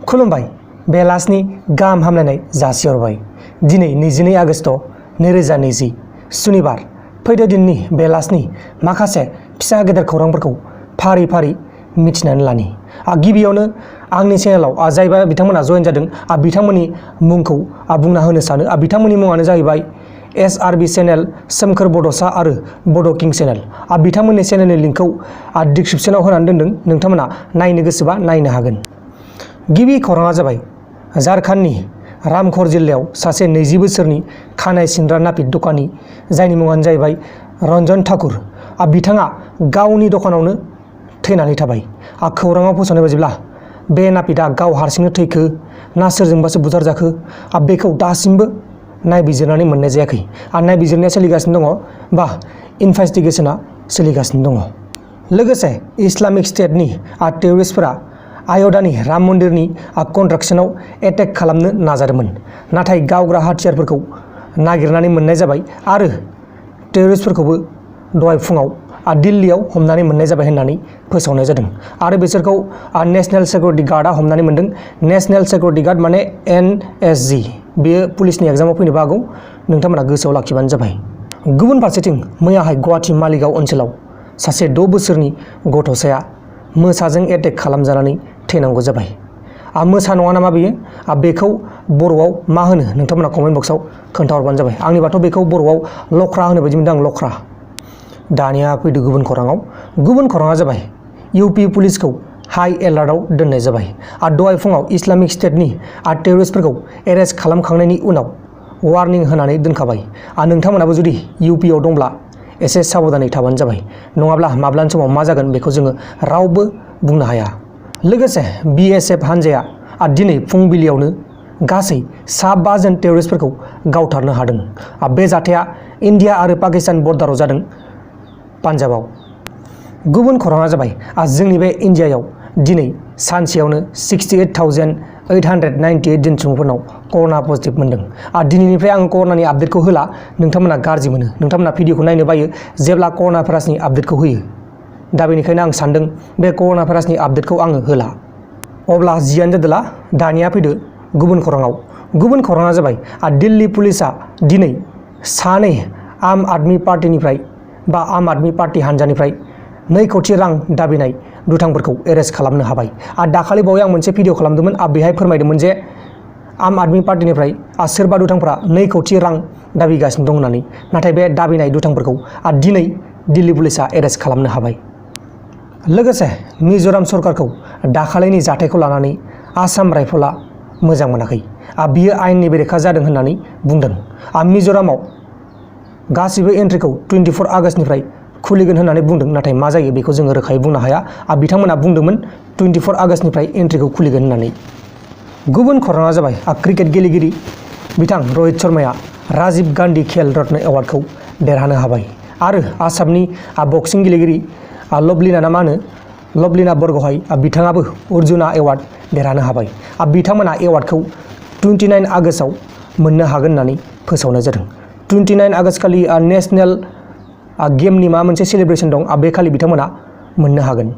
खुलुमबाय बेलासिनि गाहाम हामलायनाय जासिहरबाय। दिनै 22 आगस्ट 2020 सुनिबार फैदो दिननि बेलासिनि माखासे फिसा गेदेर खौरांफोरखौ फारि फारि मिथिनानै लानि। गिबियावनो आंनि चेनेलाव जायबा बिथांमोना जयेन जादों बिथांमोननि मुंखौ बुंना होनो सानो। बिथांमोननि मुङानो जाहैबाय SRB चेनेल, सोमखोर बड'सा आरो बड' किं चेनेल। बिथांमोननि चेनेलनि लिंकखौ डिसक्रिप्शनाव होनानै दोनदों, नोंथांमोना नायनो गोसोबा नायनो हागोन। गिबि खौराङा जाबाय झारखन्डनि रामघर जिल्लायाव सासे 20 बोसोरनि खानाय सिनग्रा नापित दखानि जायनि मुङानो जाहैबाय रन्जन ठाकुर। बिथाङा गावनि दखानावनो थैनानै थाबाय। खौराङाव फोसावनाय बायदिब्ला बे नापितआ गाव हारसिंनो थैखो ना सोरजोंबासो बुथारजाखो बेखौ दासिमबो नायबिजिरनानै मोननाय जायाखै। नायबिजिरनाया सोलिगासिनो दङ बा इनभेस्टिगेशना सोलिगासिनो दङ। लोगोसे इस्लामिक स्टेटनि टेररिस्टफोरा आय'ध्यानि राम मन्दिरनि कन्स्ट्राक्शनाव एटेक खालामनो नाजादोंमोन, नाथाय गावग्रा हाथियारफोरखौ नागिरनानै मोननाय जाबाय आरो टेररिस्टफोरखौबो दहाय फुङाव दिल्लीयाव हमनानै मोननाय जाबाय होननानै फोसावनाय जादों आरो बिसोरखौ नेशनेल सिकिउरिटि गार्डआ हमनानै मोनदों। नेशनेल सिकिउरिटि गार्ड माने NSG, बेयो पुलिसनि एग्जामाव फैनोबो हागौ, नोंथांमोना गोसोआव लाखिबानो जाबाय। गुबुन फारसेथिं मैयाहाय गुवाहाटि मालिगाव ओनसोलाव सासे 6 बोसोरनि गथ'साया मोसाजों एटेक खालामजानानै थैनांगौ जाबाय। मोसा नङा नामा बेयो? बेखौ बर'आव मा होनो नोंथांमोना कमेन्ट बक्सआव खोन्थाहरबानो जाबाय। आंनिबाथ' बेखौ बर'आव लख्रा होनो बायदि मोनदों आं, लख्रा। दानिया फैदो गुबुन खौराङाव। गुबुन खौराङा जाबाय UP पुलिसखौ हाइ एलार्टआव दोननाय जाबाय। दहाय फुङाव इस्लामिक स्टेटनि टेररिस्टफोरखौ एरेस्ट खालामखांनायनि उनाव वार्निं होनानै दोनखाबाय। नोंथांमोनाबो जुदि UPआव दंब्ला एसे साबधानै थाबानो जाबाय, नङाब्ला माब्लानि समाव मा जागोन बेखौ जोङो रावबो बुंनो हाया। लोगोसे BSF हान्जाया दिनै फुंबिलियावनो गासै 5 जन टेररिस्टफोरखौ गावथारनो हादों। बे जाथाया इन्डिया आरो पाकिस्तान बर्डाराव जादों, पान्जाबाव। गुबुन खौराङा जाबाय जोंनि बे इन्डियायाव दिनै सानसेयावनो 68,898 जन सुबुंफोरनाव कर'ना पजिटिभ मोनदों। दिनैनिफ्राय आं कर'नानि आपडेटखौ होला, नोंथांमोना गाज्रि मोनो, नोंथांमोना भिडिअखौ नायनो बायो जेब्ला कर'ना भाइरासनि आपडेटखौ होयो। दा बेनिखायनो आं सानदों बे कर'ना भाइरासनि आपडेटखौ आङो होला। अब्ला जियानो जादोला, दानिया फैदो गुबुन खौराङाव। गुबुन खौराङा जाबाय दिल्ली पुलिसा दिनै 2 आम आदमि पार्टिनिफ्राय बा आम आदमि पार्टि हान्जानिफ्राय 2 कोटी रां दाबिनाय दुथांफोरखौ एरेस्ट खालामनो हाबाय। दाखालि बावै आं मोनसे भिडिअ खालामदोंमोन, बेहाय फोरमायदोंमोन जे आम आदमि पार्टिनिफ्राय सोरबा दुथांफोरा 2 कोटी रां दाबिगासिनो दं होननानै, नाथाय बे दाबिनाय दुथांफोरखौ दिनै दिल्ली पुलिसा एरेस्ट खालामनो हाबाय। लोगोसे मिज'राम सरकारखौ दाखालिनि जाथायखौ लानानै आसाम राइफलआ मोजां मोनाखै। बियो आयेननि बेरेखा जादों होननानै बुंदों। मिज'रामाव गासिबो एन्ट्रिखौ 24 आगस्तनिफ्राय खुलिगोन होननानै बुंदों, नाथाय मा जायो बेखौ जोङो रोखायै बुंनो हाया। बिथांमोना बुंदोंमोन 24 आगस्तनिफ्राय एन्ट्रिखौ खुलिगोन होननानै। गुबुन खौराङा जाबाय क्रिकेट गेलेगिरि बिथां रहित शर्माया राजीव गान्धी खेल रत्न एवार्डखौ देरहानो हाबाय आरो आसामनि बक्सिं गेलेगिरि लवलिना ना मा होनो, लवलिना बरग'हाय, बिथाङाबो अर्जुना एवार्ड देरहानो हाबाय। बिथांमोना एवार्डखौ 29 आगस्टआव मोननो हागोन होननानै फोसावनाय जादों। 29 आगस्ट खालि नेशनेल गेमनि माबा मोनसे सेलिब्रेसन दं, बे खालि बिथांमोना मोननो हागोन।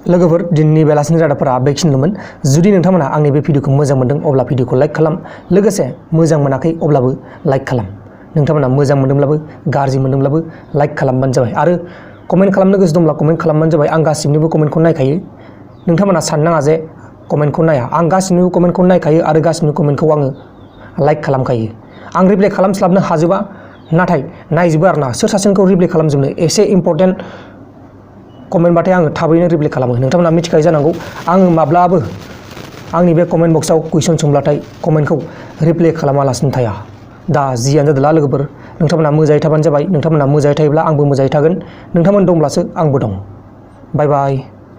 लोगोफोर, दिनैनि बेलासिनि रादाबफोरा बेखिनिल'मोन। जुदि नोंथांमोना आंनि बे भिडिअखौ मोजां मोनदों अब्ला भिडिअखौ लाइक खालाम, लोगोसे मोजां मोनाखै अब्लाबो लाइक खालाम। नोंथांमोना मोजां मोनदोंब्लाबो गाज्रि मोनदोंब्लाबो लाइक खालामबानो जाबाय आरो कमेन्ट खालामनो गोसो दंब्ला कमेन्ट खालामबानो जाबाय। आं गासिनिबो कमेन्टखौ नायखायो, नोंथांमोना साननाङा जे कमेन्टखौ नाया। आं गासिनिबो कमेन्टखौ नायखायो आरो गासिनिबो कमेन्टखौ आङो लाइक खालामखायो। आं रिप्लाइ खालामस्लाबनो हाजोबा, नाथाय नायजोबो आरोना। सोर सासेनिखौ रिप्लाइ खालामजोबनो, एसे इम्परटेन्ट कमेन्टबाथाय आङो थाबैनो रिप्लाइ खालामो। नोंथांमोना मिथिखायो जानांगौ, आङो माब्लाबो आंनि बे कमेन्ट बक्सआव कुइसन सोंब्लाथाय कमेन्टखौ रिप्लाइ खालामालासिनो थाया। दा जियानो जादोला लोगोफोर, नोंथांमोना मोजाङै थाबानो जाबाय। नोंथांमोना मोजाङै थायोब्ला आंबो मोजाङै थागोन, नोंथांमोन दंब्लासो आंबो दं। बाय बाय।